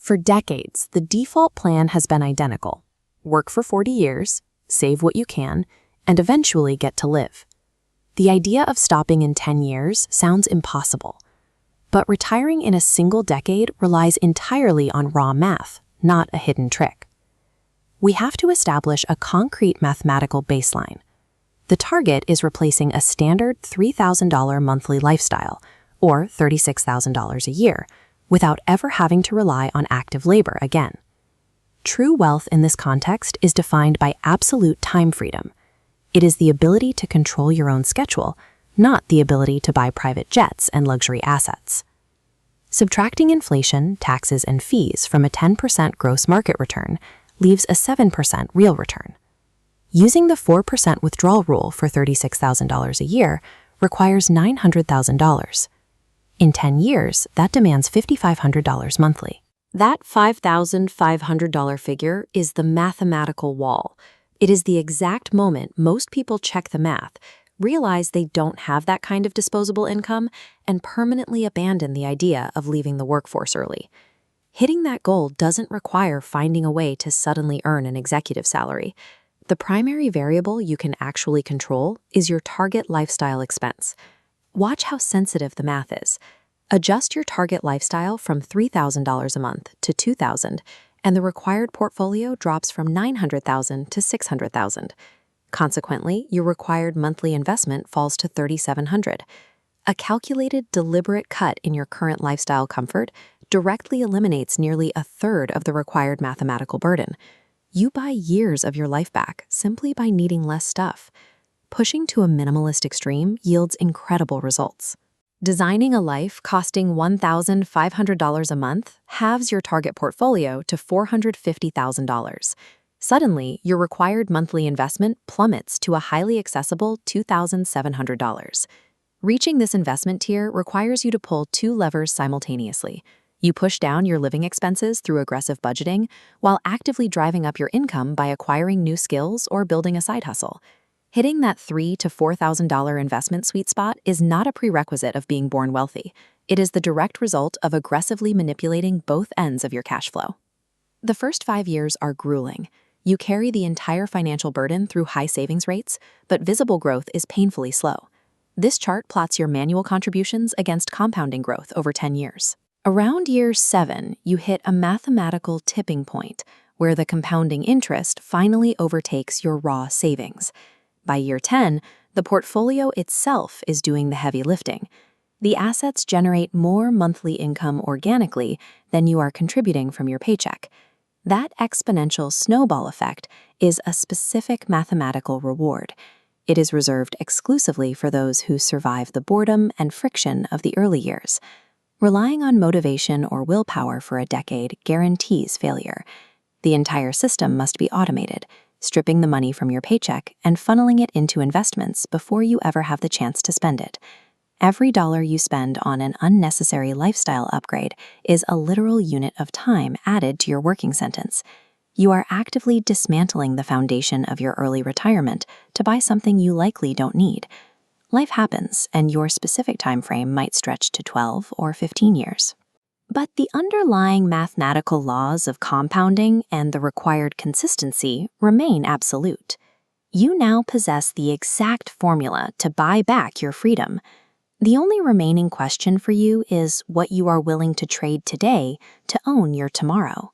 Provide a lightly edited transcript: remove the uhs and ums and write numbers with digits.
For decades, the default plan has been identical. Work for 40 years, save what you can, and eventually get to live. The idea of stopping in 10 years sounds impossible. But retiring in a single decade relies entirely on raw math, not a hidden trick. We have to establish a concrete mathematical baseline. The target is replacing a standard $3,000 monthly lifestyle, or $36,000 a year, without ever having to rely on active labor again. True wealth in this context is defined by absolute time freedom. It is the ability to control your own schedule, not the ability to buy private jets and luxury assets. Subtracting inflation, taxes, and fees from a 10% gross market return leaves a 7% real return. Using the 4% withdrawal rule for $36,000 a year requires $900,000. In 10 years, that demands $5,500 monthly. That $5,500 figure is the mathematical wall. It is the exact moment most people check the math, realize they don't have that kind of disposable income, and permanently abandon the idea of leaving the workforce early. Hitting that goal doesn't require finding a way to suddenly earn an executive salary. The primary variable you can actually control is your target lifestyle expense. Watch how sensitive the math is. Adjust your target lifestyle from $3,000 a month to $2,000, and the required portfolio drops from $900,000 to $600,000. Consequently, your required monthly investment falls to $3,700. A calculated, deliberate cut in your current lifestyle comfort directly eliminates nearly a third of the required mathematical burden. You buy years of your life back simply by needing less stuff. Pushing to a minimalist extreme yields incredible results. Designing a life costing $1,500 a month halves your target portfolio to $450,000. Suddenly, your required monthly investment plummets to a highly accessible $2,700. Reaching this investment tier requires you to pull two levers simultaneously. You push down your living expenses through aggressive budgeting while actively driving up your income by acquiring new skills or building a side hustle. Hitting that $3,000 to $4,000 investment sweet spot is not a prerequisite of being born wealthy. It is the direct result of aggressively manipulating both ends of your cash flow. The first 5 years are grueling. You carry the entire financial burden through high savings rates, but visible growth is painfully slow. This chart plots your manual contributions against compounding growth over 10 years. Around year 7, you hit a mathematical tipping point where the compounding interest finally overtakes your raw savings. By year 10, the portfolio itself is doing the heavy lifting. The assets generate more monthly income organically than you are contributing from your paycheck. That exponential snowball effect is a specific mathematical reward. It is reserved exclusively for those who survive the boredom and friction of the early years. Relying on motivation or willpower for a decade guarantees failure. The entire system must be automated, stripping the money from your paycheck and funneling it into investments before you ever have the chance to spend it. Every dollar you spend on an unnecessary lifestyle upgrade is a literal unit of time added to your working sentence. You are actively dismantling the foundation of your early retirement to buy something you likely don't need. Life happens, and your specific time frame might stretch to 12 or 15 years. But the underlying mathematical laws of compounding and the required consistency remain absolute. You now possess the exact formula to buy back your freedom. The only remaining question for you is what you are willing to trade today to own your tomorrow.